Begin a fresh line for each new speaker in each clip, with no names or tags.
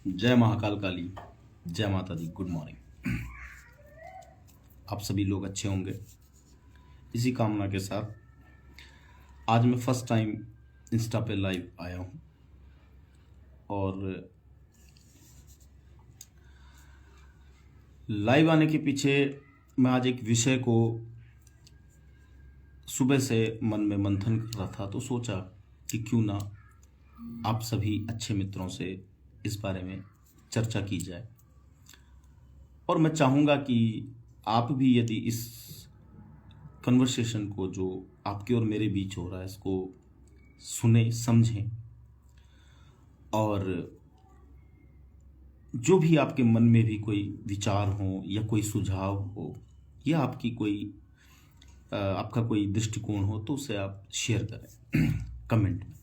जय महाकाल काली, जय माता दी। Good morning. आप सभी लोग अच्छे होंगे, इसी कामना के साथ आज मैं फर्स्ट टाइम इंस्टा पे लाइव आया हूँ। और लाइव आने के पीछे मैं आज एक विषय को सुबह से मन में मंथन कर रहा था, तो सोचा कि क्यों ना आप सभी अच्छे मित्रों से इस बारे में चर्चा की जाए। और मैं चाहूँगा कि आप भी यदि इस कन्वर्सेशन को जो आपके और मेरे बीच हो रहा है इसको सुने, समझें, और जो भी आपके मन में भी कोई विचार हो या कोई सुझाव हो या आपकी कोई आपका कोई दृष्टिकोण हो तो उसे आप शेयर करें कमेंट में।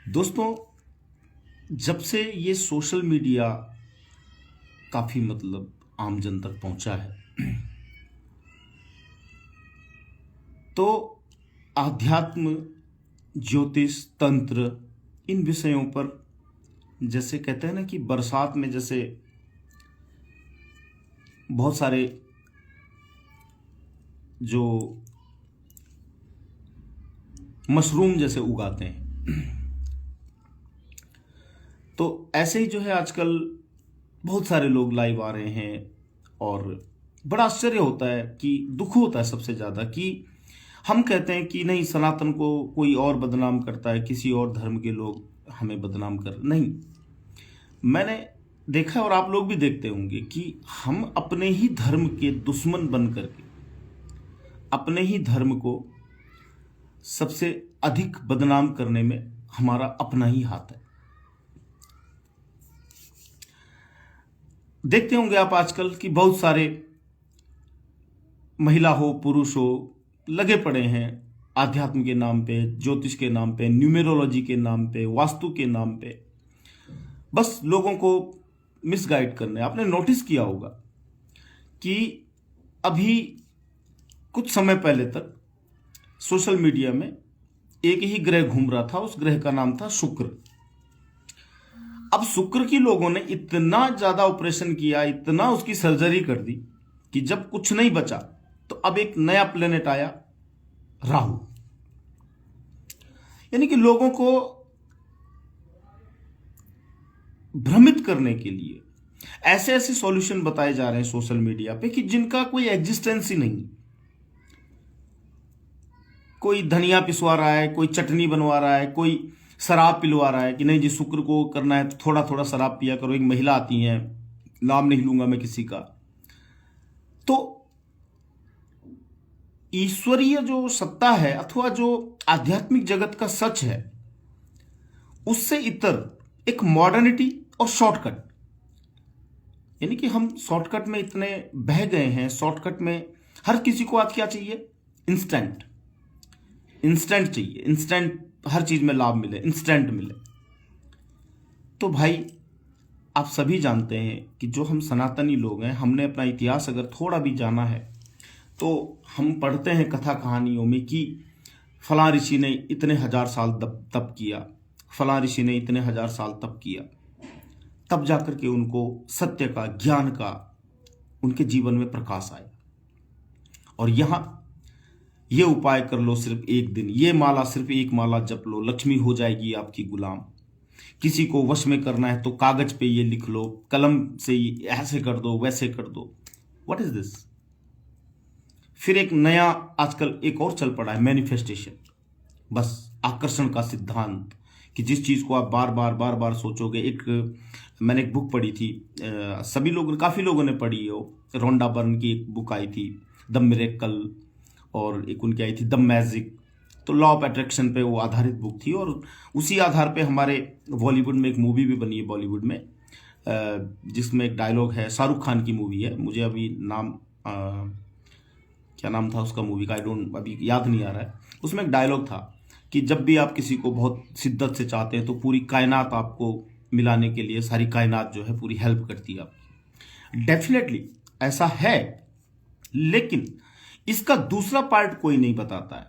दोस्तों, जब से ये सोशल मीडिया काफ़ी आम जन तक पहुंचा है तो आध्यात्म, ज्योतिष, तंत्र, इन विषयों पर जैसे कहते हैं ना कि बरसात में जैसे बहुत सारे जो मशरूम जैसे उगाते हैं, तो ऐसे ही जो है आजकल बहुत सारे लोग लाइव आ रहे हैं। और बड़ा आश्चर्य होता है कि दुख होता है सबसे ज़्यादा कि हम कहते हैं कि नहीं, सनातन को कोई और बदनाम करता है, किसी और धर्म के लोग हमें बदनाम कर। नहीं, मैंने देखा और आप लोग भी देखते होंगे कि हम अपने ही धर्म के दुश्मन बन करके अपने ही धर्म को सबसे अधिक बदनाम करने में हमारा अपना ही हाथ है। देखते होंगे आप आजकल कि बहुत सारे महिला हो पुरुष हो लगे पड़े हैं आध्यात्म के नाम पे, ज्योतिष के नाम पे, न्यूमेरोलॉजी के नाम पे, वास्तु के नाम पे, बस लोगों को मिसगाइड करने। आपने नोटिस किया होगा कि अभी कुछ समय पहले तक सोशल मीडिया में एक ही ग्रह घूम रहा था, उस ग्रह का नाम था शुक्र। अब शुक्र की लोगों ने इतना ज्यादा ऑपरेशन किया, इतना उसकी सर्जरी कर दी कि जब कुछ नहीं बचा तो अब एक नया प्लेनेट आया, राहु। यानी कि लोगों को भ्रमित करने के लिए ऐसे ऐसे सॉल्यूशन बताए जा रहे हैं सोशल मीडिया पे कि जिनका कोई एग्जिस्टेंस ही नहीं। कोई धनिया पिसवा रहा है, कोई चटनी बनवा रहा है, कोई शराब पिलवा रहा है कि नहीं जी शुक्र को करना है तो थोड़ा थोड़ा शराब पिया करो। एक महिला आती है, नाम नहीं लूंगा मैं किसी का, तो ईश्वरीय जो सत्ता है अथवा जो आध्यात्मिक जगत का सच है उससे इतर एक मॉडर्निटी और शॉर्टकट। यानी कि हम शॉर्टकट में इतने बह गए हैं, शॉर्टकट में हर किसी को आज क्या चाहिए? इंस्टेंट चाहिए, इंस्टेंट हर चीज में लाभ मिले, इंस्टेंट मिले। तो भाई आप सभी जानते हैं कि जो हम सनातनी लोग हैं, हमने अपना इतिहास अगर थोड़ा भी जाना है तो हम पढ़ते हैं कथा कहानियों में कि फलां ऋषि ने इतने हजार साल तप किया, फलां ऋषि ने इतने हजार साल तप किया, तब जाकर के उनको सत्य का, ज्ञान का उनके जीवन में प्रकाश आया। और यहां ये उपाय कर लो सिर्फ एक दिन, ये माला सिर्फ एक माला जप लो, लक्ष्मी हो जाएगी आपकी गुलाम। किसी को वश में करना है तो कागज पे ये लिख लो, कलम से ऐसे कर दो, वैसे कर दो। What is this? फिर एक नया आजकल एक और चल पड़ा है, मैनिफेस्टेशन। बस आकर्षण का सिद्धांत कि जिस चीज को आप बार बार सोचोगे। मैंने एक बुक पढ़ी थी, सभी लोग, काफी लोगों ने पढ़ी हो, रोंडा बर्न की एक बुक आई थी, द मिरेकल, और एक उनकी आई थी द मैजिक। तो लॉ ऑफ अट्रैक्शन पे वो आधारित बुक थी। और उसी आधार पे हमारे बॉलीवुड में एक मूवी भी बनी है, बॉलीवुड में, जिसमें एक डायलॉग है, शाहरुख खान की मूवी है, मुझे अभी नाम क्या नाम था उसका मूवी का, अभी याद नहीं आ रहा है। उसमें एक डायलॉग था कि जब भी आप किसी को बहुत शिद्दत से चाहते हैं तो पूरी कायनात आपको मिलाने के लिए, सारी कायनात जो है पूरी हेल्प करती है आपकी। डेफिनेटली ऐसा है, लेकिन इसका दूसरा पार्ट कोई नहीं बताता है।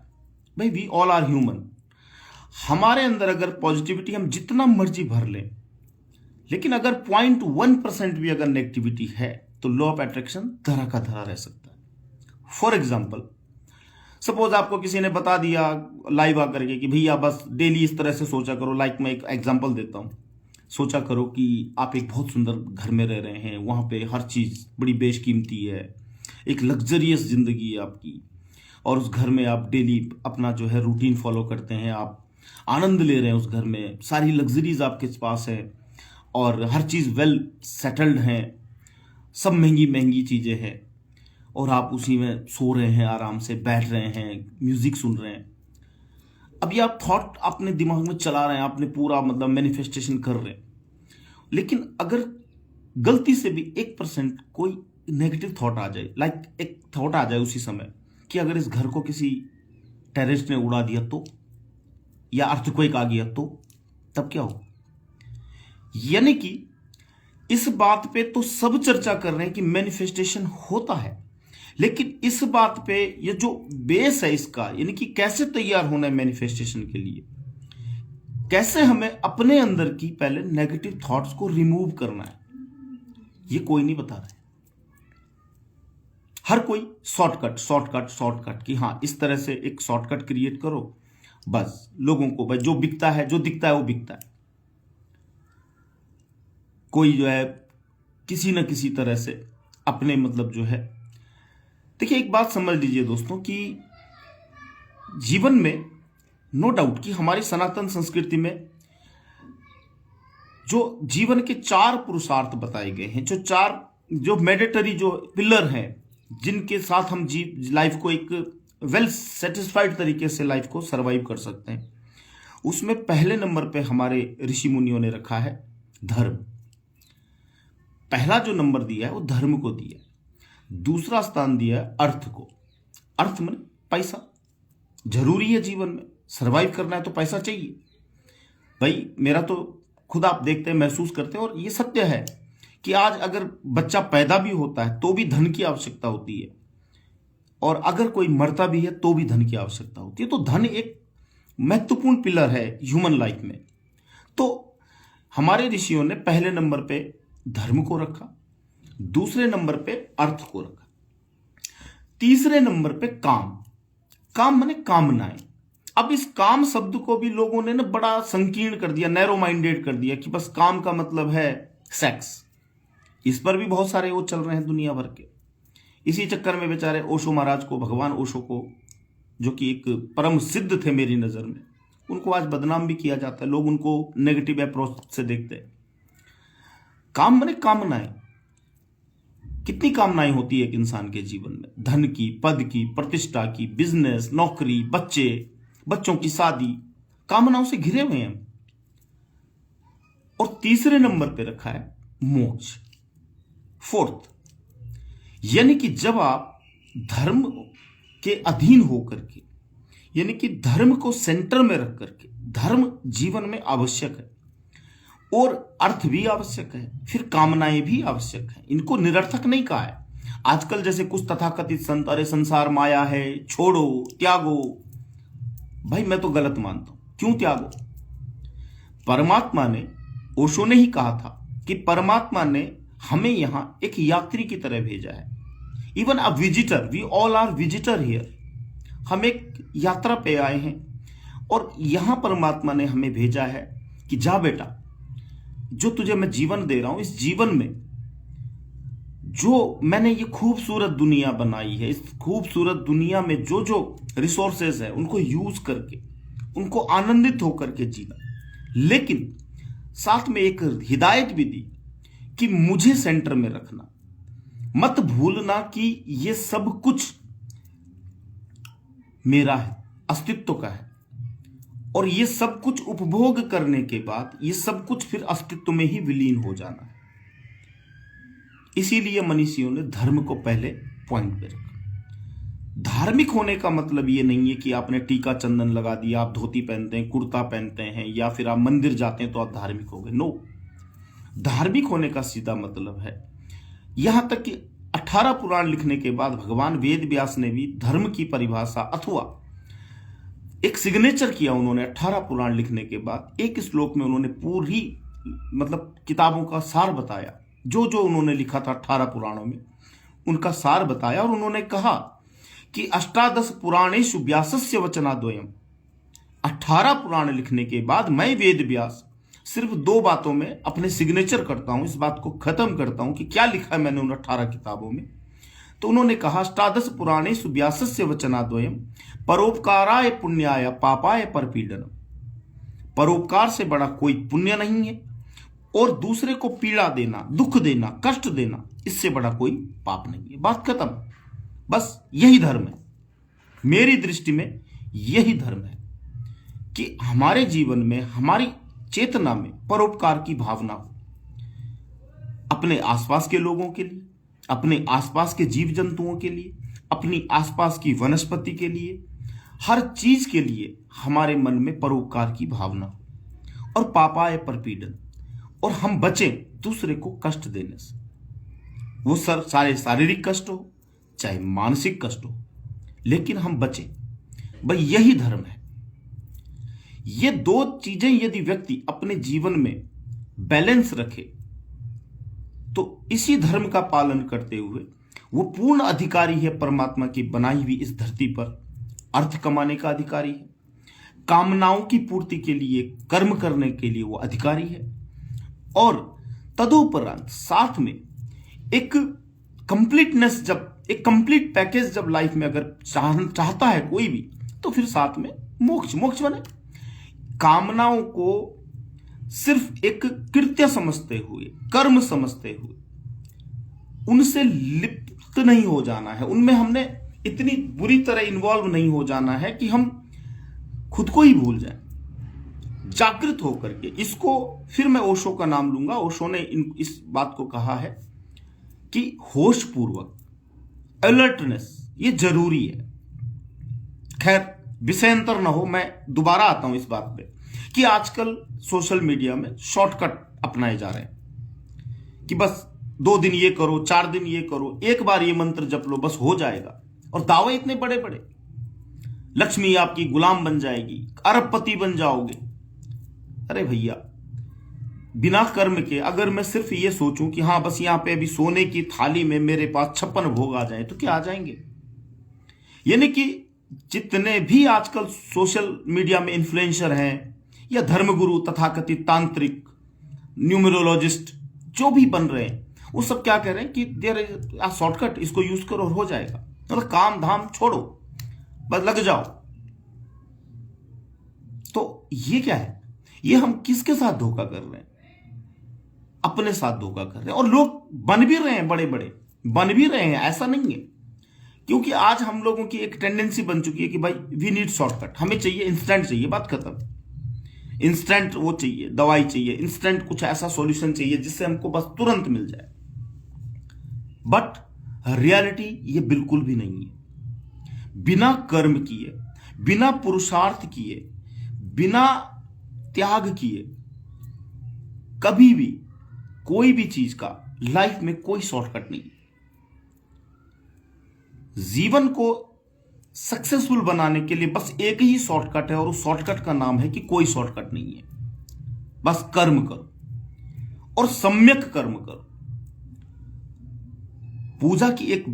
भाई वी ऑल आर ह्यूमन। हमारे अंदर अगर पॉजिटिविटी हम जितना मर्जी भर लें, लेकिन अगर 0.1% भी अगर नेगेटिविटी है तो लॉ ऑफ अट्रैक्शन धरा का धरा रह सकता है। फॉर एग्जाम्पल, सपोज आपको किसी ने बता दिया लाइव आकर के कि भैया बस डेली इस तरह से सोचा करो। लाइक मैं एक एग्जांपल देता हूं, सोचा करो कि आप एक बहुत सुंदर घर में रह रहे हैं, वहां पे हर चीज बड़ी बेशकीमती है, एक लग्जरियस जिंदगी है आपकी, और उस घर में आप डेली अपना जो है रूटीन फॉलो करते हैं, आप आनंद ले रहे हैं उस घर में, सारी लग्जरीज आपके पास है और हर चीज वेल सेटल्ड है, सब महंगी महंगी चीजें हैं, और आप उसी में सो रहे हैं, आराम से बैठ रहे हैं, म्यूजिक सुन रहे हैं। अभी आप थॉट अपने दिमाग में चला रहे हैं, आपने पूरा मतलब मैनिफेस्टेशन कर रहे हैं, लेकिन अगर गलती से भी 1% कोई नेगेटिव थॉट आ जाए, लाइक एक थॉट आ जाए उसी समय कि अगर इस घर को किसी टेररिस्ट ने उड़ा दिया तो, या अर्थक्वेक आ गया तो, तब क्या हो? यानी कि इस बात पे तो सब चर्चा कर रहे हैं कि मैनिफेस्टेशन होता है, लेकिन इस बात पे ये जो बेस है इसका, यानी कि कैसे तैयार होना है मैनिफेस्टेशन के लिए, कैसे हमें अपने अंदर की पहले नेगेटिव थॉट्स को रिमूव करना है, ये कोई नहीं बता रहा है। हर कोई शॉर्टकट कि हाँ इस तरह से एक शॉर्टकट क्रिएट करो, बस लोगों को भाई जो बिकता है, जो दिखता है वो बिकता है। कोई जो है किसी न किसी तरह से अपने मतलब जो है, देखिए एक बात समझ लीजिए दोस्तों कि जीवन में नो डाउट कि हमारी सनातन संस्कृति में जो जीवन के 4 पुरुषार्थ बताए गए हैं, जो मैंडेटरी जो पिलर हैं, जिनके साथ हम लाइफ को एक वेल सेटिस्फाइड तरीके से लाइफ को सरवाइव कर सकते हैं, उसमें पहले नंबर पे हमारे ऋषि मुनियों ने रखा है धर्म। पहला जो नंबर दिया है वो धर्म को दिया है। दूसरा स्थान दिया है अर्थ को। अर्थ माने पैसा, जरूरी है जीवन में, सरवाइव करना है तो पैसा चाहिए भाई। मेरा तो खुद आप देखते हैं, महसूस करते हैं, और ये सत्य है कि आज अगर बच्चा पैदा भी होता है तो भी धन की आवश्यकता होती है, और अगर कोई मरता भी है तो भी धन की आवश्यकता होती है। तो धन एक महत्वपूर्ण पिलर है ह्यूमन लाइफ में। तो हमारे ऋषियों ने पहले नंबर पे धर्म को रखा, दूसरे नंबर पे अर्थ को रखा, तीसरे नंबर पे काम माने कामनाएं। अब इस काम शब्द को भी लोगों ने ना बड़ा संकीर्ण कर दिया, नैरो माइंडेड कर दिया कि बस काम का मतलब है सेक्स। इस पर भी बहुत सारे वो चल रहे हैं दुनिया भर के। इसी चक्कर में बेचारे ओशो महाराज को, भगवान ओशो को, जो कि एक परम सिद्ध थे मेरी नजर में, उनको आज बदनाम भी किया जाता है। लोग उनको नेगेटिव अप्रोच से देखते हैं। काम माने कामनाएं। कितनी कामनाएं होती है एक इंसान के जीवन में? धन की, पद की, प्रतिष्ठा की, बिजनेस, नौकरी, बच्चों की शादी, कामनाओं से घिरे हुए हैं। और तीसरे नंबर पे रखा है मोक्ष, फोर्थ। यानी कि जब आप धर्म के अधीन होकर के, यानी कि धर्म को सेंटर में रख करके, धर्म जीवन में आवश्यक है और अर्थ भी आवश्यक है, फिर कामनाएं भी आवश्यक है। इनको निरर्थक नहीं कहा है। आजकल जैसे कुछ तथाकथित संत, अरे संसार माया है, छोड़ो, त्यागो, भाई मैं तो गलत मानता हूं। क्यों त्यागो? परमात्मा ने, ओशो ने ही कहा था कि परमात्मा ने हमें यहां एक यात्री की तरह भेजा है। Even a visitor, we all are visitor here. हम एक यात्रा पे आए हैं और यहां परमात्मा ने हमें भेजा है कि जा बेटा, जो तुझे मैं जीवन दे रहा हूं, इस जीवन में जो मैंने ये खूबसूरत दुनिया बनाई है, इस खूबसूरत दुनिया में जो जो रिसोर्सेज है उनको यूज करके, उनको आनंदित होकर के जीना। लेकिन साथ में एक हिदायत भी दी कि मुझे सेंटर में रखना, मत भूलना कि ये सब कुछ मेरा है, अस्तित्व का है, और ये सब कुछ उपभोग करने के बाद ये सब कुछ फिर अस्तित्व में ही विलीन हो जाना है। इसीलिए मनीषियों ने धर्म को पहले पॉइंट पे रखा। धार्मिक होने का मतलब ये नहीं है कि आपने टीका चंदन लगा दिया, आप धोती पहनते हैं, कुर्ता पहनते हैं, या फिर आप मंदिर जाते हैं तो आप धार्मिक हो गए। नो, धार्मिक होने का सीधा मतलब है, यहां तक कि 18 पुराण लिखने के बाद भगवान वेद व्यास ने भी धर्म की परिभाषा अथवा एक सिग्नेचर किया। उन्होंने 18 पुराण लिखने के बाद एक श्लोक में उन्होंने पूरी मतलब किताबों का सार बताया, जो जो उन्होंने लिखा था 18 पुराणों में उनका सार बताया, और उन्होंने कहा कि अष्टादश पुराणेषु व्यासस्य वचनाद्वयम्, 18 पुराण लिखने के बाद मैं वेद व्यास सिर्फ 2 बातों में अपने सिग्नेचर करता हूं, इस बात को खत्म करता हूं कि क्या लिखा है मैंने उन 18 किताबों में। तो उन्होंने कहा अष्टादश पुराणेषु व्यासस्य वचनाद्वयम् परोपकाराय पुण्याय पापाय परपीडनम्, परोपकार से बड़ा कोई पुण्य नहीं है और दूसरे को पीड़ा देना, दुख देना, कष्ट देना, इससे बड़ा कोई पाप नहीं है। बात खत्म। बस यही धर्म है, मेरी दृष्टि में यही धर्म है कि हमारे जीवन में, हमारी चेतना में परोपकार की भावना हो, अपने आसपास के लोगों के लिए, अपने आसपास के जीव जंतुओं के लिए, अपनी आसपास की वनस्पति के लिए, हर चीज के लिए हमारे मन में परोपकार की भावना हो। और पापाय परपीडन, और हम बचें दूसरे को कष्ट देने से, वो सारे शारीरिक कष्ट हो चाहे मानसिक कष्ट हो, लेकिन हम बचें। भाई यही धर्म है। ये 2 चीजें यदि व्यक्ति अपने जीवन में बैलेंस रखे तो इसी धर्म का पालन करते हुए वो पूर्ण अधिकारी है परमात्मा की बनाई हुई इस धरती पर, अर्थ कमाने का अधिकारी है, कामनाओं की पूर्ति के लिए, कर्म करने के लिए वो अधिकारी है, और तदुपरांत साथ में एक कंप्लीटनेस, जब एक कंप्लीट पैकेज जब लाइफ में अगर चाहता है कोई भी, तो फिर साथ में मोक्ष बने। कामनाओं को सिर्फ एक कृत्य समझते हुए, कर्म समझते हुए उनसे लिप्त नहीं हो जाना है, उनमें हमने इतनी बुरी तरह इन्वॉल्व नहीं हो जाना है कि हम खुद को ही भूल जाएं। जागृत होकर के, इसको फिर मैं ओशो का नाम लूंगा, ओशो ने इस बात को कहा है कि होश पूर्वक, अलर्टनेस, ये जरूरी है। खैर विषयांतर ना हो, मैं दोबारा आता हूं इस बात पे कि आजकल सोशल मीडिया में शॉर्टकट अपनाए जा रहे हैं कि बस 2 दिन ये करो, 4 दिन ये करो, एक बार ये मंत्र जप लो, बस हो जाएगा। और दावे इतने बड़े बड़े, लक्ष्मी आपकी गुलाम बन जाएगी, अरबपति बन जाओगे। अरे भैया, बिना कर्म के अगर मैं सिर्फ ये सोचूं कि हाँ बस यहां पे अभी सोने की थाली में मेरे पास 56 भोग आ जाए, तो क्या आ जाएंगे? यानी कि जितने भी आजकल सोशल मीडिया में इन्फ्लुएंसर हैं या धर्मगुरु, तथाकथित तांत्रिक, न्यूमरोलॉजिस्ट जो भी बन रहे हैं, वो सब क्या कह रहे हैं कि देयर इज अ शॉर्टकट, इसको यूज करो और हो जाएगा। मतलब काम धाम छोड़ो, बस लग जाओ। तो ये क्या है? ये हम किसके साथ धोखा कर रहे हैं? अपने साथ धोखा कर रहे हैं। और लोग बन भी रहे हैं, बड़े बड़े बन भी रहे हैं, ऐसा नहीं है। क्योंकि आज हम लोगों की एक टेंडेंसी बन चुकी है कि भाई वी नीड शॉर्टकट, हमें चाहिए इंस्टेंट, चाहिए, बात खत्म। इंस्टेंट वो चाहिए, दवाई चाहिए, इंस्टेंट कुछ ऐसा सॉल्यूशन चाहिए जिससे हमको बस तुरंत मिल जाए। बट रियलिटी ये बिल्कुल भी नहीं है। बिना कर्म किए, बिना पुरुषार्थ किए, बिना त्याग किए कभी भी कोई भी चीज का लाइफ में कोई शॉर्टकट नहीं। जीवन को सक्सेसफुल बनाने के लिए बस एक ही शॉर्टकट है, और उस शॉर्टकट का नाम है कि कोई शॉर्टकट नहीं है। बस कर्म करो और सम्यक कर्म करो। पूजा की एक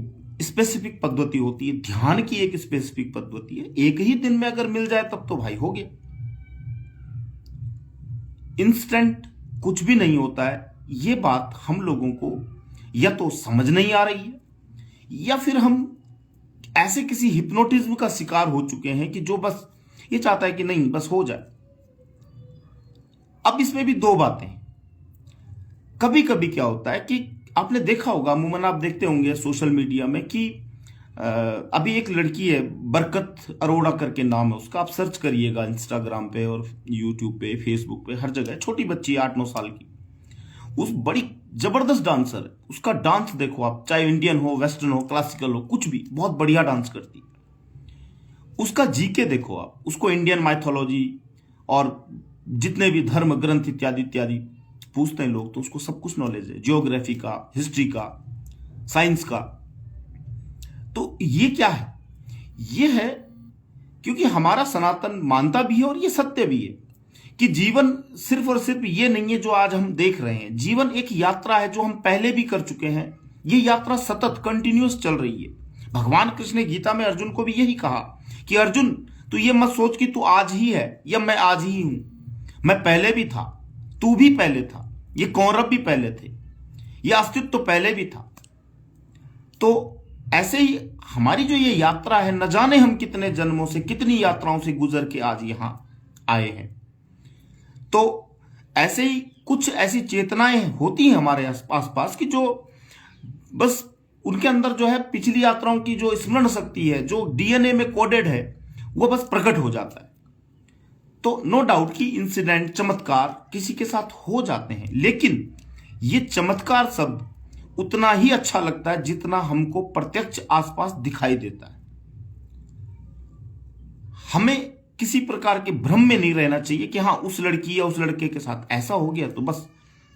स्पेसिफिक पद्धति होती है, ध्यान की एक स्पेसिफिक पद्धति है। एक ही दिन में अगर मिल जाए तब तो भाई हो गया। इंस्टेंट कुछ भी नहीं होता है। ये बात हम लोगों को या तो समझ नहीं आ रही है, या फिर हम ऐसे किसी हिप्नोटिज्म का शिकार हो चुके हैं कि जो बस ये चाहता है कि नहीं बस हो जाए। अब इसमें भी 2 बातें। कभी कभी क्या होता है कि आपने देखा होगा, अमूमन आप देखते होंगे सोशल मीडिया में कि अभी एक लड़की है, बरकत अरोड़ा करके नाम है उसका, आप सर्च करिएगा इंस्टाग्राम पे और यूट्यूब पे, फेसबुक पे, हर जगह। छोटी बच्ची 8-9 साल की, उस बड़ी जबरदस्त डांसर है। उसका डांस देखो आप, चाहे इंडियन हो, वेस्टर्न हो, क्लासिकल हो, कुछ भी, बहुत बढ़िया डांस करती है। उसका जीके देखो आप, उसको इंडियन माइथोलॉजी और जितने भी धर्म ग्रंथ इत्यादि इत्यादि पूछते हैं लोग, तो उसको सब कुछ नॉलेज है, ज्योग्राफी का, हिस्ट्री का, साइंस का। तो ये क्या है? ये है क्योंकि हमारा सनातन मानता भी है और ये सत्य भी है कि जीवन सिर्फ और सिर्फ ये नहीं है जो आज हम देख रहे हैं। जीवन एक यात्रा है जो हम पहले भी कर चुके हैं। ये यात्रा सतत कंटिन्यूअस चल रही है। भगवान कृष्ण ने गीता में अर्जुन को भी यही कहा कि अर्जुन, तू ये मत सोच कि तू आज ही है या मैं आज ही हूं। मैं पहले भी था, तू भी पहले था, ये कौरव भी पहले थे, ये अस्तित्व तो पहले भी था। तो ऐसे ही हमारी जो ये यात्रा है, न जाने हम कितने जन्मों से, कितनी यात्राओं से गुजर के आज यहां आए हैं। तो ऐसे ही कुछ ऐसी चेतनाएं होती हैं हमारे आसपास की जो बस उनके अंदर जो है पिछली यात्राओं की जो स्मरण शक्ति है, जो डीएनए में कोडेड है, वो बस प्रकट हो जाता है। तो नो डाउट कि इंसिडेंट, चमत्कार किसी के साथ हो जाते हैं, लेकिन ये चमत्कार शब्द उतना ही अच्छा लगता है जितना हमको प्रत्यक्ष आसपास दिखाई देता है। हमें किसी प्रकार के भ्रम में नहीं रहना चाहिए कि हाँ उस लड़की या उस लड़के के साथ ऐसा हो गया तो बस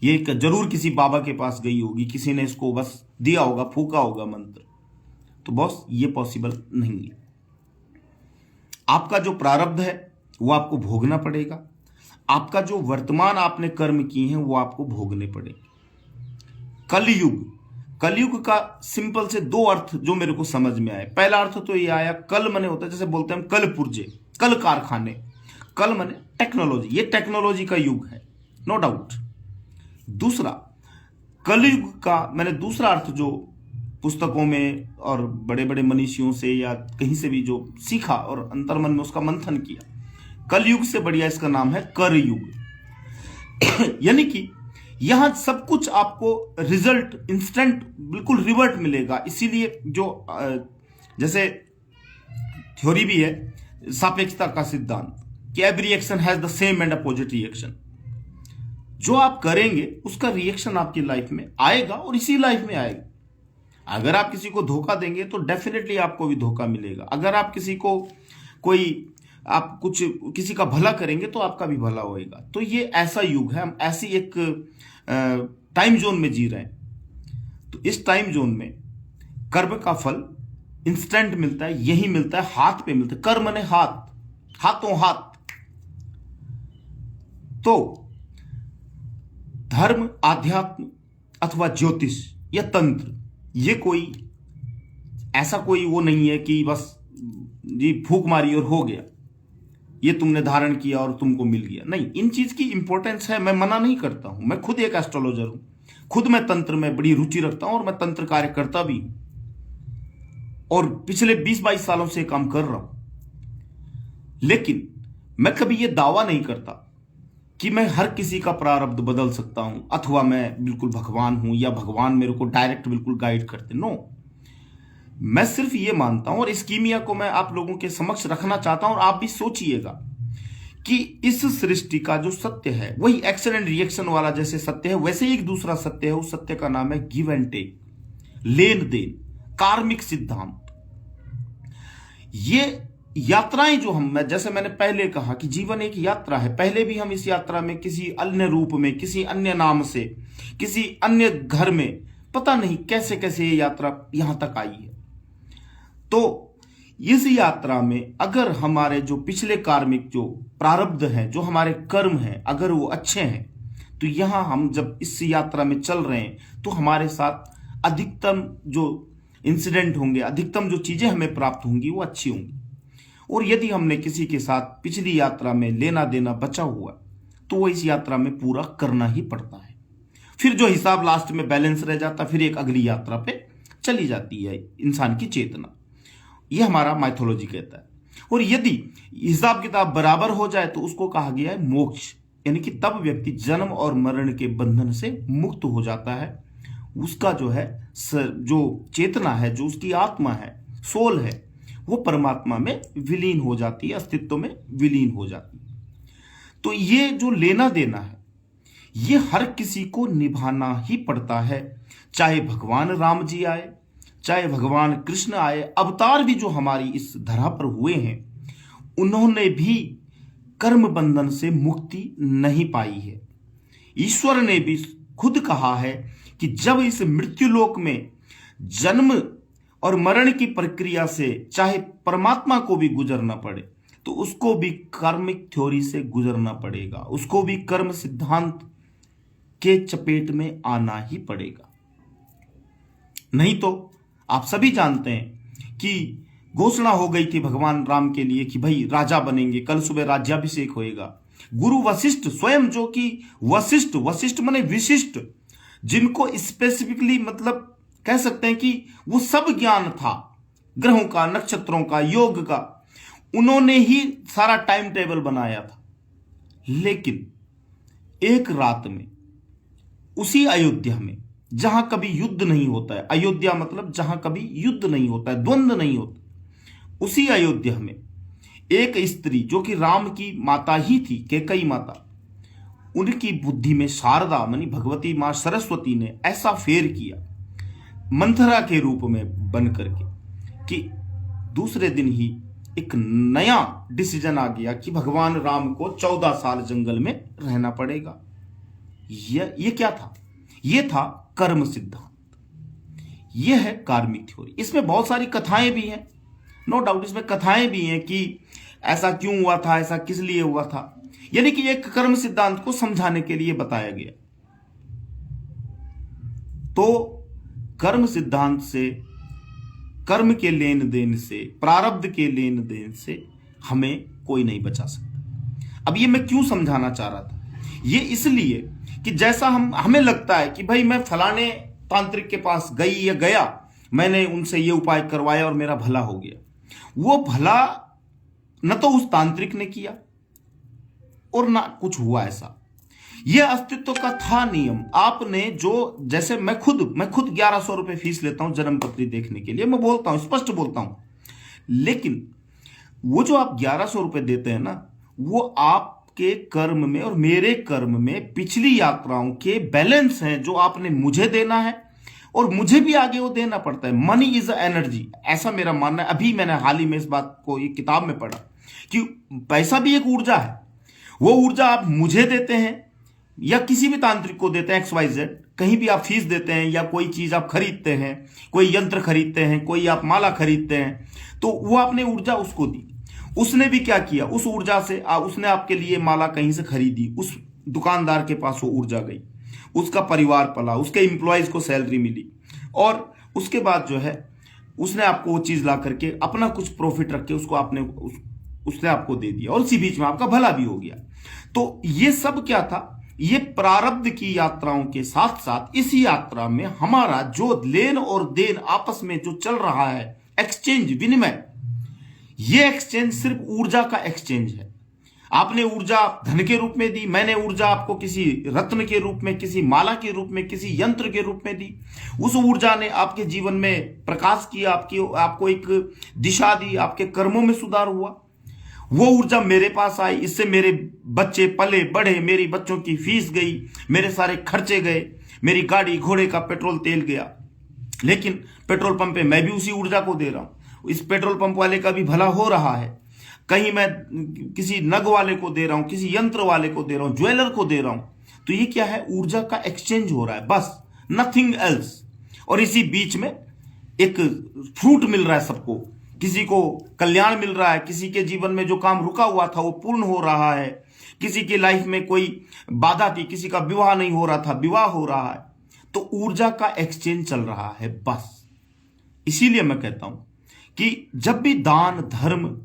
ये जरूर किसी बाबा के पास गई होगी, किसी ने इसको बस दिया होगा, फूका होगा मंत्र। तो बॉस ये पॉसिबल नहीं है। आपका जो प्रारब्ध है वो आपको भोगना पड़ेगा। आपका जो वर्तमान आपने कर्म किए हैं वो आपको भोगने पड़ेंगे। कलयुग का सिंपल से दो अर्थ जो मेरे को समझ में आए। पहला अर्थ तो ये आया, कल मने होता है जैसे बोलते हैं हम कल पुर्जे, कल कारखाने। कल मने टेक्नोलॉजी, ये टेक्नोलॉजी का युग है, नो डाउट। दूसरा कलयुग का मैंने दूसरा अर्थ जो पुस्तकों में और बड़े बड़े मनीषियों से या कहीं से भी जो सीखा और अंतर्मन में उसका मंथन किया, कलयुग से बढ़िया इसका नाम है कर युग। यानी कि यहां सब कुछ आपको रिजल्ट इंस्टेंट बिल्कुल रिवर्ट मिलेगा। इसीलिए जो जैसे थ्योरी भी है सापेक्षता का सिद्धांत कि every action has the same and opposite reaction. जो आप करेंगे उसका रिएक्शन आपकी लाइफ में आएगा और इसी लाइफ में आएगा। अगर आप किसी को धोखा देंगे तो डेफिनेटली आपको भी धोखा मिलेगा। अगर आप किसी को आप कुछ किसी का भला करेंगे तो आपका भी भला होएगा। तो ये ऐसा युग है, हम ऐसी एक टाइम जोन में जी रहे हैं। तो इस टाइम जोन में कर्म का फल इंस्टेंट मिलता है, यही मिलता है, हाथ पे मिलता है। कर्म ने हाथ, हाथों हाथ। तो धर्म, आध्यात्म अथवा ज्योतिष या तंत्र, ये कोई ऐसा कोई वो नहीं है कि बस जी फूंक मारी और हो गया, ये तुमने धारण किया और तुमको मिल गया। नहीं, इन चीज की इंपॉर्टेंस है, मैं मना नहीं करता हूं। मैं खुद एक एस्ट्रोलॉजर हूं, खुद मैं तंत्र में बड़ी रुचि रखता हूं और मैं तंत्र कार्य करता भी हूं और पिछले 20-22 सालों से काम कर रहा हूं। लेकिन मैं कभी ये दावा नहीं करता कि मैं हर किसी का प्रारब्ध बदल सकता हूं अथवा मैं बिल्कुल भगवान हूं या भगवान मेरे को डायरेक्ट बिल्कुल गाइड करते। नो, मैं सिर्फ ये मानता हूं और इस कीमिया को मैं आप लोगों के समक्ष रखना चाहता हूं और आप भी सोचिएगा कि इस सृष्टि का जो सत्य है वही एक्शन एंड रिएक्शन वाला जैसे सत्य है, वैसे ही एक दूसरा सत्य है। उस सत्य का नाम है गिव एंड टेक, लेन देन, कार्मिक सिद्धांत। ये यात्राएं जो जैसे मैंने पहले कहा कि जीवन एक यात्रा है। पहले भी हम इस यात्रा में किसी अन्य रूप में, किसी अन्य नाम से, किसी अन्य घर में, पता नहीं कैसे कैसे ये यात्रा यहां तक आई है। तो इस यात्रा में अगर हमारे जो पिछले कार्मिक जो प्रारब्ध हैं, जो हमारे कर्म हैं, अगर वो अच्छे हैं तो यहां हम जब इस यात्रा में चल रहे हैं तो हमारे साथ अधिकतम जो इंसिडेंट होंगे, अधिकतम जो चीजें हमें प्राप्त होंगी वो अच्छी होंगी। और यदि हमने किसी के साथ पिछली यात्रा में लेना देना बचा हुआ तो वो इस यात्रा में पूरा करना ही पड़ता है। फिर जो हिसाब लास्ट में बैलेंस रह जाता, फिर एक अगली यात्रा पे चली जाती है इंसान की चेतना। ये हमारा माइथोलॉजी कहता है। और यदि हिसाब किताब बराबर हो जाए तो उसको कहा गया है मोक्ष, यानी कि तब व्यक्ति जन्म और मरण के बंधन से मुक्त हो जाता है। उसका जो है जो चेतना है, जो उसकी आत्मा है, सोल है, वो परमात्मा में विलीन हो जाती है, अस्तित्व में विलीन हो जाती है। तो ये जो लेना देना है ये हर किसी को निभाना ही पड़ता है। चाहे भगवान राम जी आए, चाहे भगवान कृष्ण आए, अवतार भी जो हमारी इस धरा पर हुए हैं उन्होंने भी कर्म बंधन से मुक्ति नहीं पाई है। ईश्वर ने भी खुद कहा है कि जब इस मृत्युलोक में जन्म और मरण की प्रक्रिया से चाहे परमात्मा को भी गुजरना पड़े तो उसको भी कार्मिक थ्योरी से गुजरना पड़ेगा, उसको भी कर्म सिद्धांत के चपेट में आना ही पड़ेगा। नहीं तो आप सभी जानते हैं कि घोषणा हो गई थी भगवान राम के लिए कि भाई राजा बनेंगे, कल सुबह राज्याभिषेक होएगा। गुरु वशिष्ठ स्वयं, जो कि वशिष्ठ माने विशिष्ट, जिनको स्पेसिफिकली मतलब कह सकते हैं कि वो सब ज्ञान था ग्रहों का, नक्षत्रों का, योग का, उन्होंने ही सारा टाइम टेबल बनाया था। लेकिन एक रात में उसी अयोध्या में जहां कभी युद्ध नहीं होता है, अयोध्या मतलब जहां कभी युद्ध नहीं होता है, द्वंद्व नहीं होता, उसी अयोध्या में एक स्त्री जो कि राम की माता ही थी, कैकेयी माता, उनकी बुद्धि में शारदा मानी भगवती मां सरस्वती ने ऐसा फेर किया मंथरा के रूप में बन करके कि दूसरे दिन ही एक नया डिसीजन आ गया कि भगवान राम को 14 साल जंगल में रहना पड़ेगा। ये क्या था? ये था कर्म सिद्धांत। यह है कार्मिक थ्योरी। इसमें बहुत सारी कथाएं भी हैं, नो डाउट इसमें कथाएं भी हैं कि ऐसा क्यों हुआ था, ऐसा किस लिए हुआ था, यानी कि एक कर्म सिद्धांत को समझाने के लिए बताया गया। तो कर्म सिद्धांत से, कर्म के लेन देन से, प्रारब्ध के लेन देन से हमें कोई नहीं बचा सकता। अब ये मैं क्यों समझाना चाह रहा था, ये इसलिए कि जैसा हमें लगता है कि भाई मैं फलाने तांत्रिक के पास गई या गया, मैंने उनसे ये उपाय करवाया और मेरा भला हो गया। वो भला न तो उस तांत्रिक ने किया और ना कुछ हुआ ऐसा। यह अस्तित्व का था नियम। आपने जो, जैसे मैं खुद 1100 रुपए फीस लेता हूं जन्मपत्री देखने के लिए, मैं बोलता हूं, स्पष्ट बोलता हूं, लेकिन वो जो आप 1100 रुपए देते हैं ना, वो आपके कर्म में और मेरे कर्म में पिछली यात्राओं के बैलेंस हैं जो आपने मुझे देना है और मुझे भी आगे वो देना पड़ता है। मनी इज एनर्जी, ऐसा मेरा मानना है। अभी मैंने हाल ही में इस बात को एक किताब में पढ़ा कि पैसा भी एक ऊर्जा है। वो ऊर्जा आप मुझे देते हैं या किसी भी तांत्रिक को देते हैं, XYZ, कहीं भी आप फीस देते हैं या कोई चीज आप खरीदते हैं, कोई यंत्र खरीदते हैं, कोई आप माला खरीदते हैं, तो वो आपने ऊर्जा उसको दी। उसने भी क्या किया, उस ऊर्जा से उसने आपके लिए माला कहीं से खरीदी, उस दुकानदार के पास वो ऊर्जा गई, उसका परिवार पला, उसके एम्प्लॉयज को सैलरी मिली और उसके बाद जो है उसने आपको वो चीज ला करके अपना कुछ प्रॉफिट रख के उसने आपको दे दिया और इसी बीच में आपका भला भी हो गया। तो ये सब क्या था, ये प्रारब्ध की यात्राओं के साथ साथ इस यात्रा में हमारा जो लेन और देन आपस में जो चल रहा है, एक्सचेंज, विनिमय, ये एक्सचेंज सिर्फ ऊर्जा का एक्सचेंज है। आपने ऊर्जा धन के रूप में दी, मैंने ऊर्जा आपको किसी रत्न के रूप में, किसी माला के रूप में, किसी यंत्र के रूप में दी। उस ऊर्जा ने आपके जीवन में प्रकाश किया, आपको एक दिशा दी, आपके कर्मों में सुधार हुआ। वो ऊर्जा मेरे पास आई, इससे मेरे बच्चे पले बढ़े, मेरी बच्चों की फीस गई, मेरे सारे खर्चे गए, मेरी गाड़ी घोड़े का पेट्रोल तेल गया। लेकिन पेट्रोल पंप पे मैं भी उसी ऊर्जा को दे रहा हूं, इस पेट्रोल पंप वाले का भी भला हो रहा है। कहीं मैं किसी नग वाले को दे रहा हूं, किसी यंत्र वाले को दे रहा हूं, ज्वेलर को दे रहा हूं। तो ये क्या है, ऊर्जा का एक्सचेंज हो रहा है, बस, नथिंग एल्स। और इसी बीच में एक फ्रूट मिल रहा है सबको, किसी को कल्याण मिल रहा है, किसी के जीवन में जो काम रुका हुआ था वो पूर्ण हो रहा है, किसी की लाइफ में कोई बाधा थी, किसी का विवाह नहीं हो रहा था, विवाह हो रहा है। तो ऊर्जा का एक्सचेंज चल रहा है, बस। इसीलिए मैं कहता हूं कि जब भी दान, धर्म,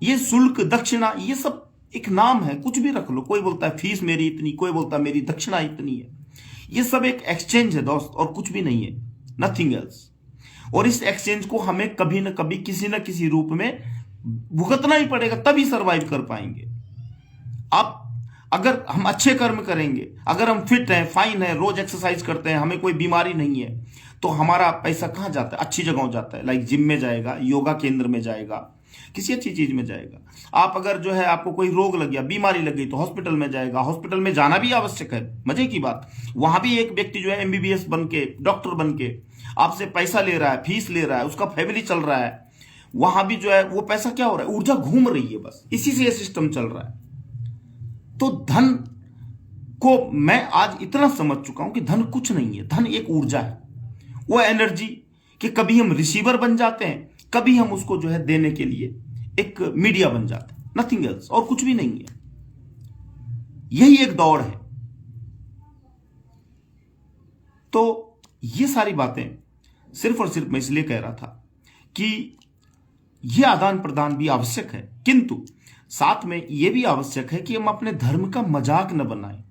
ये शुल्क, दक्षिणा, ये सब एक नाम है, कुछ भी रख लो। कोई बोलता है फीस मेरी इतनी, कोई बोलता है मेरी दक्षिणा इतनी है। ये सब एक एक्सचेंज है दोस्त, और कुछ भी नहीं है, नथिंग एल्स। और इस एक्सचेंज को हमें कभी ना कभी किसी न किसी रूप में भुगतना ही पड़ेगा, तभी सरवाइव कर पाएंगे। अब अगर हम अच्छे कर्म करेंगे, अगर हम फिट हैं, फाइन है, रोज एक्सरसाइज करते हैं, हमें कोई बीमारी नहीं है, तो हमारा पैसा कहां जाता है, अच्छी जगहों जाता है। लाइक जिम में जाएगा, योगा केंद्र में जाएगा, किसी अच्छी चीज में जाएगा। आप अगर जो है आपको कोई रोग लग गया, बीमारी लग गई, तो हॉस्पिटल में जाएगा। हॉस्पिटल में जाना भी आवश्यक है, मजे की बात। वहां भी एक व्यक्ति जो है MBBS बन के, डॉक्टर बन के आपसे पैसा ले रहा है, फीस ले रहा है, उसका फैमिली चल रहा है। वहां भी जो है वो पैसा क्या हो रहा है, ऊर्जा घूम रही है, बस इसी से ये सिस्टम चल रहा है। तो धन को मैं आज इतना समझ चुका हूं कि धन कुछ नहीं है, धन एक ऊर्जा है, वो एनर्जी कि कभी हम रिसीवर बन जाते हैं, कभी हम उसको जो है देने के लिए एक मीडिया बन जाते हैं। नथिंग एल्स, और कुछ भी नहीं है। यही एक दौड़ है। तो ये सारी बातें सिर्फ और सिर्फ मैं इसलिए कह रहा था कि यह आदान प्रदान भी आवश्यक है, किंतु साथ में यह भी आवश्यक है कि हम अपने धर्म का मजाक न बनाएं।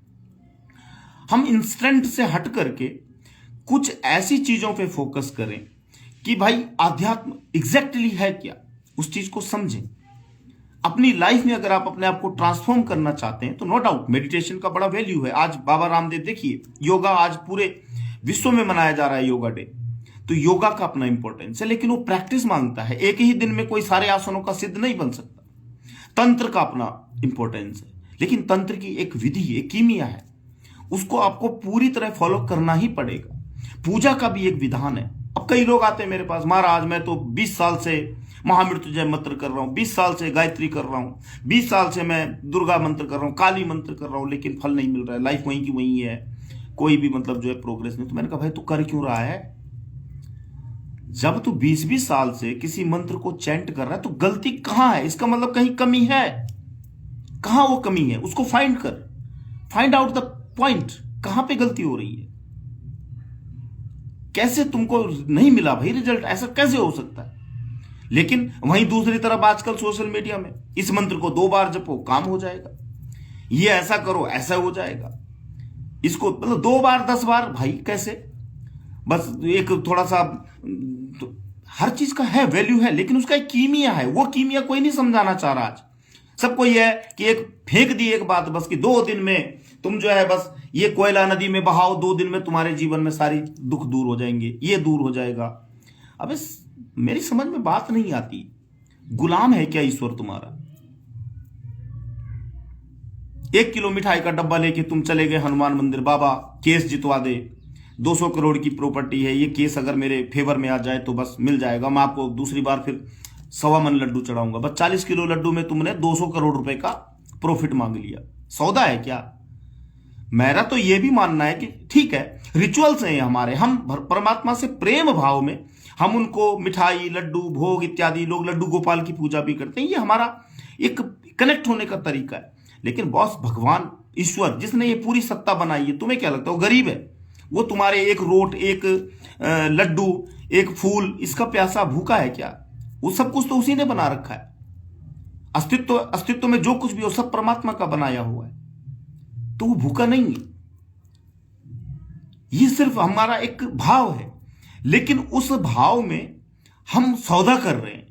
हम इंस्टेंट से हट करके कुछ ऐसी चीजों पे फोकस करें कि भाई आध्यात्म एग्जैक्टली है क्या, उस चीज को समझें। अपनी लाइफ में अगर आप अपने आप को ट्रांसफॉर्म करना चाहते हैं तो नो डाउट मेडिटेशन का बड़ा वैल्यू है। आज बाबा रामदेव, देखिए योगा आज पूरे विश्व में मनाया जा रहा है योगा डे, तो योगा का अपना इंपॉर्टेंस है, लेकिन वो प्रैक्टिस मांगता है। एक ही दिन में कोई सारे आसनों का सिद्ध नहीं बन सकता। तंत्र का अपना इंपॉर्टेंस है, लेकिन तंत्र की एक विधि, एक कीमिया है, उसको आपको पूरी तरह फॉलो करना ही पड़ेगा। पूजा का भी एक विधान है। अब कई लोग आते हैं मेरे पास, महाराज मैं तो 20 साल से महामृत्युंजय मंत्र कर रहा हूं, 20 साल से गायत्री कर रहा हूं, 20 साल से मैं दुर्गा मंत्र कर रहा हूं, काली मंत्र कर रहा हूं, लेकिन फल नहीं मिल रहा है, लाइफ वहीं की वहीं है, कोई भी मतलब जो है प्रोग्रेस नहीं। तो मैंने कहा भाई तू कर क्यों रहा है? जब तू 20-20 साल से किसी मंत्र को चैंट कर रहा है तो गलती कहां है? इसका मतलब कहीं कमी है। कहां वो कमी है उसको फाइंड कर, फाइंड आउट द पॉइंट, कहां पे गलती हो रही है। कैसे तुमको नहीं मिला भाई रिजल्ट, ऐसा कैसे हो सकता है? लेकिन वहीं दूसरी तरफ आजकल सोशल मीडिया में इस मंत्र को 2 बार जपो काम हो जाएगा, ये ऐसा करो ऐसा हो जाएगा, इसको मतलब 2 बार 10 बार, भाई कैसे? बस एक थोड़ा सा तो हर चीज का है वैल्यू है, लेकिन उसका एक कीमिया है, वो कीमिया कोई नहीं समझाना चाह रहा। आज सबको यह है कि एक फेंक दी एक बात बस कि 2 दिन में तुम जो है बस ये कोयला नदी में बहाओ, 2 दिन में तुम्हारे जीवन में सारी दुख दूर हो जाएंगे, ये दूर हो जाएगा। अब मेरी समझ में बात नहीं आती। गुलाम है क्या ईश्वर तुम्हारा? 1 किलो मिठाई का डब्बा लेके तुम चले गए हनुमान मंदिर, बाबा केस जितवा दे, 200 करोड़ की प्रॉपर्टी है, ये केस अगर मेरे फेवर में आ जाए तो बस मिल जाएगा, मैं आपको दूसरी बार फिर 1.25 मन लड्डू चढ़ाऊंगा। बस 40 किलो लड्डू में तुमने 200 करोड़ रुपए का प्रॉफिट मांग लिया। सौदा है क्या? मेरा तो यह भी मानना है कि ठीक है रिचुअल्स हैं हमारे, हम परमात्मा से प्रेम भाव में हम उनको मिठाई लड्डू भोग इत्यादि, लोग लड्डू गोपाल की पूजा भी करते हैं, ये हमारा एक कनेक्ट होने का तरीका है। लेकिन बॉस भगवान ईश्वर जिसने ये पूरी सत्ता बनाई है, तुम्हें क्या लगता है वो गरीब है? वो तुम्हारे एक रोट, एक लड्डू, एक फूल, इसका प्यासा भूखा है क्या? वो सब कुछ तो उसी ने बना रखा है। अस्तित्व में जो कुछ भी हो सब परमात्मा का बनाया हुआ है, तो वो भूखा नहीं है। ये सिर्फ हमारा एक भाव है, लेकिन उस भाव में हम सौदा कर रहे हैं।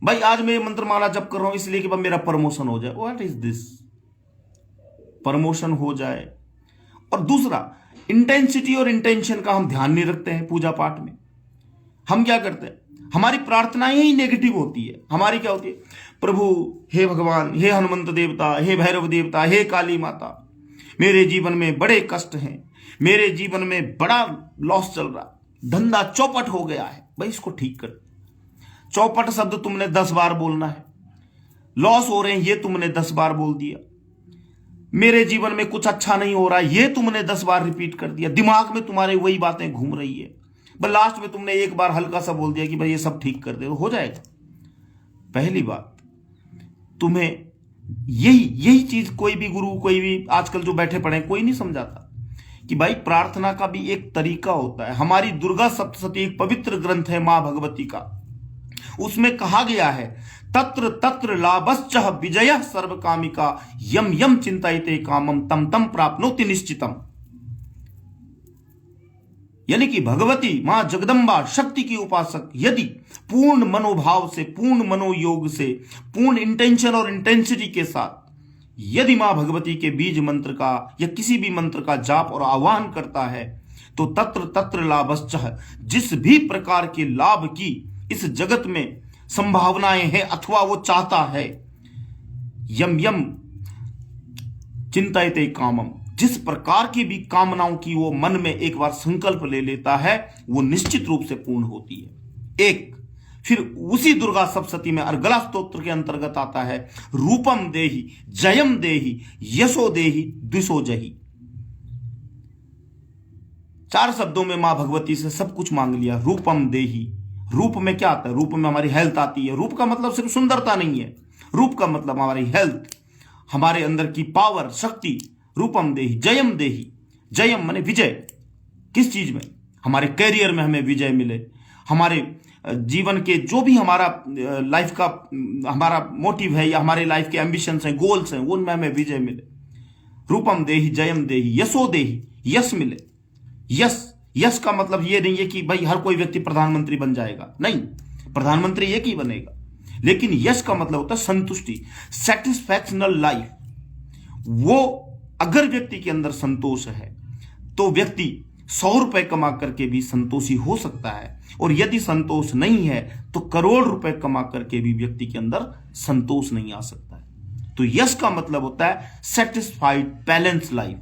भाई आज मैं मंत्रमाला जप कर रहा हूं इसलिए कि मेरा प्रमोशन हो जाए। What is this? प्रमोशन हो जाए। और दूसरा, इंटेंसिटी और इंटेंशन का हम ध्यान नहीं रखते हैं पूजा पाठ में। हम क्या करते हैं, हमारी प्रार्थनाएं ही नेगेटिव होती है। हमारी क्या होती है, प्रभु हे भगवान, हे हनुमंत देवता, हे भैरव देवता, हे काली माता, मेरे जीवन में बड़े कष्ट हैं, मेरे जीवन में बड़ा लॉस चल रहा, धंधा चौपट हो गया है, भाई इसको ठीक कर। चौपट शब्द तुमने 10 बार बोलना है। लॉस हो रहे हैं ये तुमने 10 बार बोल दिया। मेरे जीवन में कुछ अच्छा नहीं हो रहा है ये तुमने 10 बार रिपीट कर दिया। दिमाग में तुम्हारे वही बातें घूम रही है, बस लास्ट में तुमने एक बार हल्का सा बोल दिया कि भाई ये सब ठीक कर दे, हो जाएगा। पहली बात, तुम्हें यही चीज कोई भी गुरु, कोई भी आजकल जो बैठे पड़े कोई नहीं समझाता कि भाई प्रार्थना का भी एक तरीका होता है। हमारी दुर्गा सप्तशती एक पवित्र ग्रंथ है मां भगवती का, उसमें कहा गया है तत्र तत्र लाभश्च विजय सर्व कामिका यम यम चिंतयते कामम तम तम प्राप्नोति निश्चितम। यानी कि भगवती मां जगदम्बा शक्ति की उपासक यदि पूर्ण मनोभाव से, पूर्ण मनोयोग से, पूर्ण इंटेंशन और इंटेंसिटी के साथ यदि मां भगवती के बीज मंत्र का या किसी भी मंत्र का जाप और आह्वान करता है तो तत्र तत्र लाभश्च, जिस भी प्रकार के लाभ की इस जगत में संभावनाएं हैं अथवा वो चाहता है, यम यम चिंतयते कामम, जिस प्रकार की भी कामनाओं की वो मन में एक बार संकल्प ले लेता है वो निश्चित रूप से पूर्ण होती है। एक फिर उसी दुर्गा सप्तशती में अर्गला स्तोत्र के अंतर्गत आता है रूपम देहि जयम देहि यशो देहि द्विषो जहि। 4 शब्दों में मां भगवती से सब कुछ मांग लिया। रूपम देहि, रूप में क्या आता है? रूप में हमारी हेल्थ आती है। रूप का मतलब सिर्फ सुंदरता नहीं है, रूप का मतलब हमारी हेल्थ, हमारे अंदर की पावर, शक्ति। रूपम देहि जयम देहि, जयम माने विजय। किस चीज में? हमारे कैरियर में हमें विजय मिले, हमारे जीवन के जो भी हमारा लाइफ का हमारा मोटिव है या हमारे लाइफ के एम्बिशंस हैं, गोल्स हैं, उनमें हमें विजय मिले। रूपम देहि जयम देहि, यशो देहि, यश मिले। यश, यश का मतलब ये नहीं है कि भाई हर कोई व्यक्ति प्रधानमंत्री बन जाएगा, नहीं, प्रधानमंत्री एक ही बनेगा, लेकिन यश का मतलब होता है संतुष्टि, सेटिस्फैक्शनल लाइफ। वो अगर व्यक्ति के अंदर संतोष है तो व्यक्ति 100 रुपए कमा करके भी संतोषी हो सकता है, और यदि संतोष नहीं है तो करोड़ रुपए कमा करके भी व्यक्ति के अंदर संतोष नहीं आ सकता है। तो यश का मतलब होता है सेटिस्फाइड बैलेंस लाइफ।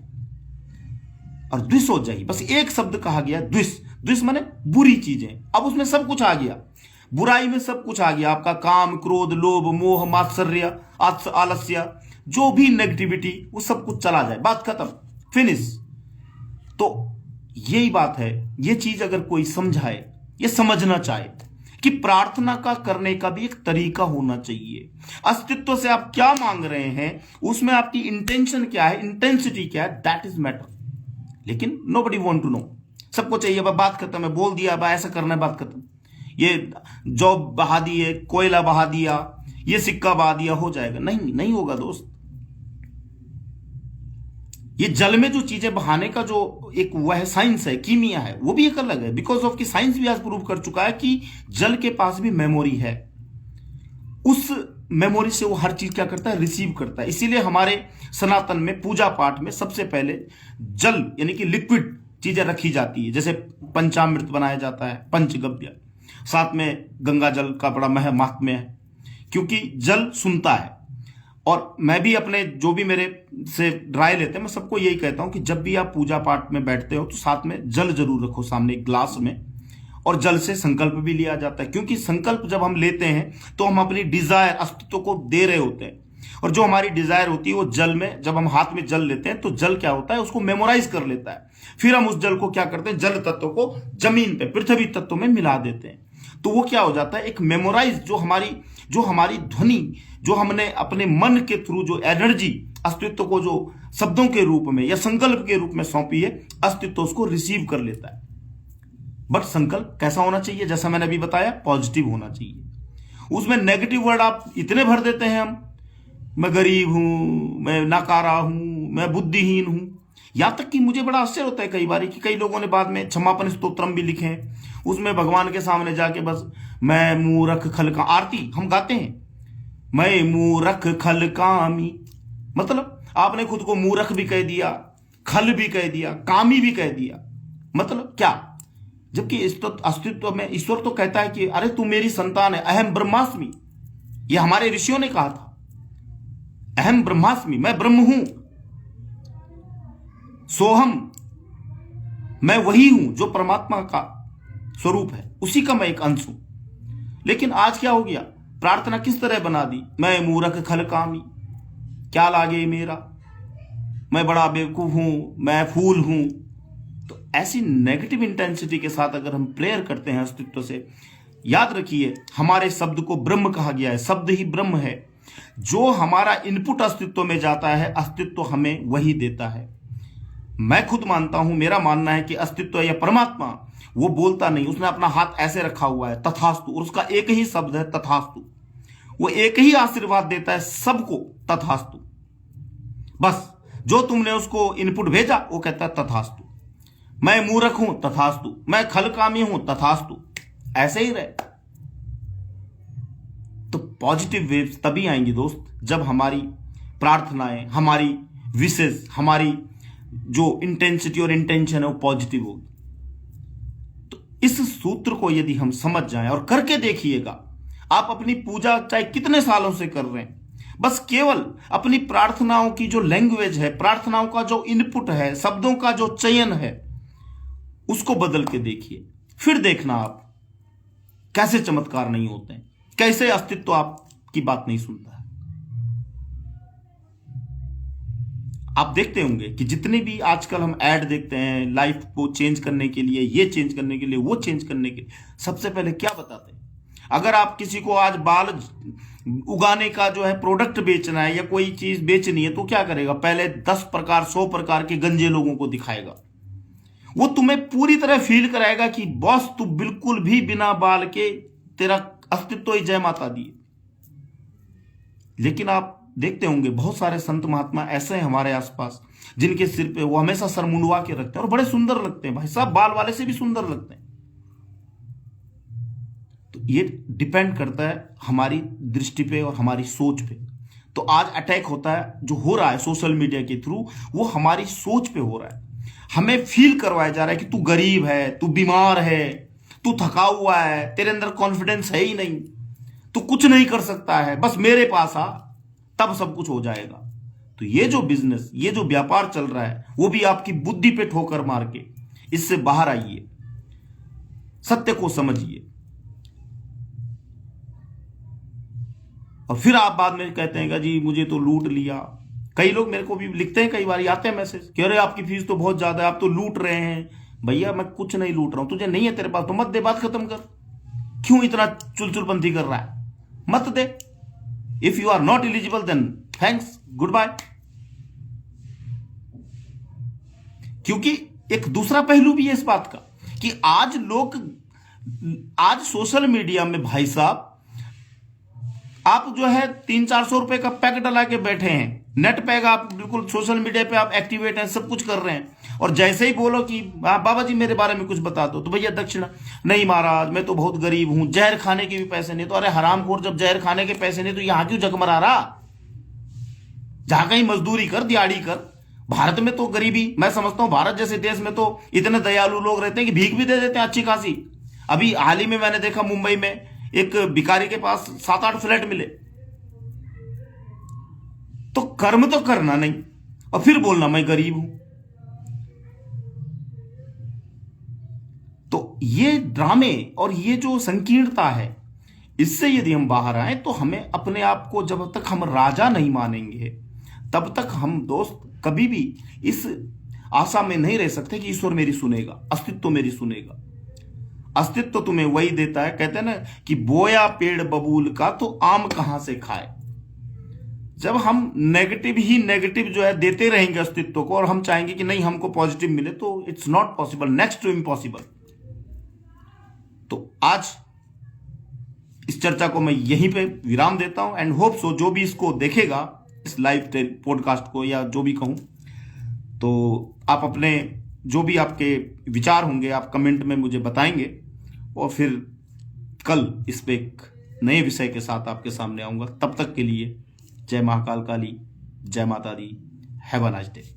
और द्विष हो जाए, बस एक शब्द कहा गया, द्विष। द्विष माने बुरी चीजें। अब उसमें सब कुछ आ गया, बुराई में सब कुछ आ गया, आपका काम, क्रोध, लोभ, मोह, मात्सर्य, आलस्य, जो भी नेगेटिविटी, वो सब कुछ चला जाए, बात खत्म, फिनिश। तो यही बात है, ये चीज अगर कोई समझाए, ये समझना चाहे कि प्रार्थना का करने का भी एक तरीका होना चाहिए। अस्तित्व से आप क्या मांग रहे हैं, उसमें आपकी इंटेंशन क्या है, इंटेंसिटी क्या है, दैट इज मैटर। लेकिन नोबडी वांट टू नो, सबको चाहिए बात खत्म है, बोल दिया ऐसा करना है, बात खत्म। ये जॉब बहा दी है, कोयला बहा दिया, ये सिक्का बहा दिया, हो जाएगा। नहीं, नहीं होगा दोस्त। ये जल में जो चीजें बहाने का जो एक वह साइंस है, कीमिया है, वो भी एक अलग है। बिकॉज ऑफ की साइंस भी आज प्रूव कर चुका है कि जल के पास भी मेमोरी है, उस मेमोरी से वो हर चीज क्या करता है, रिसीव करता है। इसीलिए हमारे सनातन में पूजा पाठ में सबसे पहले जल यानी कि लिक्विड चीजें रखी जाती है। जैसे पंचामृत बनाया जाता है, पंचगव्य, साथ में गंगा जल का बड़ा महात्म्य है, क्योंकि जल सुनता है। और मैं भी अपने जो भी मेरे से राय लेते हैं, मैं सबको यही कहता हूं कि जब भी आप पूजा पाठ में बैठते हो तो साथ में जल जरूर रखो सामने एक ग्लास में, और जल से संकल्प भी लिया जाता है। क्योंकि संकल्प जब हम लेते हैं तो हम अपनी डिजायर, अस्तित्व को दे रहे होते हैं, और जो हमारी डिजायर होती है वो जल में, जब हम हाथ में जल लेते हैं तो जल क्या होता है, उसको मेमोराइज कर लेता है। फिर हम उस जल को क्या करते हैं, जल तत्व को जमीन पे, पृथ्वी तत्व में मिला देते हैं। तो वो क्या हो जाता है, एक मेमोराइज, जो हमारी ध्वनि, जो हमने अपने मन के थ्रू जो एनर्जी अस्तित्व को जो शब्दों के रूप में या संकल्प के रूप में सौंपी है, अस्तित्व उसको रिसीव कर लेता है। बट संकल्प कैसा होना चाहिए, जैसा मैंने अभी बताया, पॉजिटिव होना चाहिए। उसमें नेगेटिव वर्ड आप इतने भर देते हैं, हम, मैं गरीब हूं, मैं नाकारा हूं, मैं बुद्धिहीन हूं। यहां तक कि मुझे बड़ा आश्चर्य होता है कई बार कि कई लोगों ने बाद में क्षमापन स्तोत्रम भी लिखे हैं, उसमें भगवान के सामने जाके बस मैं मूर्ख खल, आरती हम गाते हैं, मैं मूर्ख खल कामी, मतलब आपने खुद को मूर्ख भी कह दिया, खल भी कह दिया, कामी भी कह दिया। मतलब क्या, जबकि अस्तित्व में ईश्वर तो कहता है कि अरे तू मेरी संतान है, अहम ब्रह्मास्मि। यह हमारे ऋषियों ने कहा था, अहम ब्रह्मास्मि, मैं ब्रह्म हूं, सोहम, मैं वही हूं जो परमात्मा का स्वरूप है, उसी का मैं एक अंश हूं। लेकिन आज क्या हो गया, प्रार्थना किस तरह बना दी, मैं मूर्ख खल कामी, क्या लागे मेरा, मैं बड़ा बेवकूफ हूं, मैं फूल हूं। तो ऐसी नेगेटिव इंटेंसिटी के साथ अगर हम प्रेयर करते हैं अस्तित्व से, याद रखिए हमारे शब्द को ब्रह्म कहा गया है, शब्द ही ब्रह्म है। जो हमारा इनपुट अस्तित्व में जाता है, अस्तित्व हमें वही देता है। मैं खुद मानता हूं, मेरा मानना है कि अस्तित्व या परमात्मा वो बोलता नहीं, उसने अपना हाथ ऐसे रखा हुआ है, तथास्तु, और उसका एक ही शब्द है तथास्तु। वो एक ही आशीर्वाद देता है सबको, तथास्तु। बस जो तुमने उसको इनपुट भेजा वो कहता है तथास्तु। मैं मूर्ख हूं, तथास्तु, मैं खलकामी हूं, तथास्तु, ऐसे ही रहे। तो पॉजिटिव वेव्स तभी आएंगी दोस्त, जब हमारी प्रार्थनाएं, हमारी विशेष, हमारी जो इंटेंसिटी और इंटेंशन है वो पॉजिटिव होगी। तो इस सूत्र को यदि हम समझ जाएं और करके देखिएगा, आप अपनी पूजा चाहे कितने सालों से कर रहे हैं, बस केवल अपनी प्रार्थनाओं की जो लैंग्वेज है, प्रार्थनाओं का जो इनपुट है, शब्दों का जो चयन है, उसको बदल के देखिए। फिर देखना आप कैसे चमत्कार नहीं होते हैं, कैसे अस्तित्व आपकी बात नहीं सुनता है। आप देखते होंगे कि जितने भी आजकल हम ऐड देखते हैं लाइफ को चेंज करने के लिए, ये चेंज करने के लिए, वो चेंज करने के लिए, सबसे पहले क्या बताते हैं, अगर आप किसी को आज बाल उगाने का जो है प्रोडक्ट बेचना है या कोई चीज बेचनी है, तो क्या करेगा? पहले 10 प्रकार 100 प्रकार के गंजे लोगों को दिखाएगा। वो तुम्हें पूरी तरह फील कराएगा कि बॉस तू बिल्कुल भी बिना बाल के, तेरा अस्तित्व ही जय माता दी। लेकिन आप देखते होंगे बहुत सारे संत महात्मा ऐसे हैं हमारे आसपास जिनके सिर पे वो हमेशा सर मुंडवा के रखते हैं और बड़े सुंदर लगते हैं भाई साहब, बाल वाले से भी सुंदर लगते हैं। तो ये डिपेंड करता है हमारी दृष्टि पे और हमारी सोच पे। तो आज अटैक होता है जो हो रहा है सोशल मीडिया के थ्रू, वो हमारी सोच पे हो रहा है। हमें फील करवाया जा रहा है कि तू गरीब है, तू बीमार है, तू थका हुआ है, तेरे अंदर कॉन्फिडेंस है ही नहीं, तू कुछ नहीं कर सकता है, बस मेरे पास आ तब सब कुछ हो जाएगा। तो ये जो बिजनेस, ये जो व्यापार चल रहा है, वो भी आपकी बुद्धि पे ठोकर मार के, इससे बाहर आइए, सत्य को समझिए। और फिर आप बाद में कहते हैं जी मुझे तो लूट लिया। कई लोग मेरे को भी लिखते हैं, कई बार आते हैं मैसेज, कह रहे आपकी फीस तो बहुत ज्यादा है, आप तो लूट रहे हैं। भैया मैं कुछ नहीं लूट रहा हूं, तुझे नहीं है तेरे पास तो मत दे, बात खत्म कर। क्यों इतना चुलचुलपंथी कर रहा है? मत दे। If you are not eligible then thanks, goodbye. क्योंकि एक दूसरा पहलू भी है इस बात का कि आज सोशल मीडिया में भाई साहब आप जो है 300-400 रुपए का पैक डला के बैठे हैं, नेट पैक, आप बिल्कुल सोशल मीडिया पे आप एक्टिवेट हैं, सब कुछ कर रहे हैं, और जैसे ही बोलो कि बाबा जी मेरे बारे में कुछ बता दो, तो भैया दक्षिणा नहीं महाराज मैं तो बहुत गरीब हूं, जहर खाने के भी पैसे नहीं। तो अरे हरामखोर, जब जहर खाने के पैसे नहीं तो यहां क्यों जगमरा रहा? जहां कहीं मजदूरी कर, दिहाड़ी कर। भारत में तो गरीबी, मैं समझता हूं भारत जैसे देश में तो इतने दयालु लोग रहते हैं कि भीख भी दे देते हैं अच्छी खासी। अभी हाल ही में मैंने देखा मुंबई में एक भिखारी के पास 7-8 फ्लैट मिले। तो कर्म तो करना नहीं और फिर बोलना मैं गरीब हूं। तो ये ड्रामे और ये जो संकीर्णता है, इससे यदि हम बाहर आए तो हमें अपने आप को, जब तक हम राजा नहीं मानेंगे तब तक हम दोस्त कभी भी इस आशा में नहीं रह सकते कि ईश्वर मेरी सुनेगा, अस्तित्व मेरी सुनेगा। अस्तित्व तुम्हें वही देता है, कहते हैं ना कि बोया पेड़ बबूल का तो आम कहां से खाए। जब हम नेगेटिव ही नेगेटिव जो है देते रहेंगे अस्तित्व को, और हम चाहेंगे कि नहीं हमको पॉजिटिव मिले, तो it's not possible, next to impossible. तो आज इस चर्चा को मैं यहीं पे विराम देता हूं एंड होप सो जो भी इसको देखेगा, इस लाइव पॉडकास्ट को या जो भी कहूं, तो आप अपने जो भी आपके विचार होंगे आप कमेंट में मुझे बताएंगे, और फिर कल इस पे एक नए विषय के साथ आपके सामने आऊंगा। तब तक के लिए जय महाकाल काली, जय माता दी, हैव अ नाइस डे।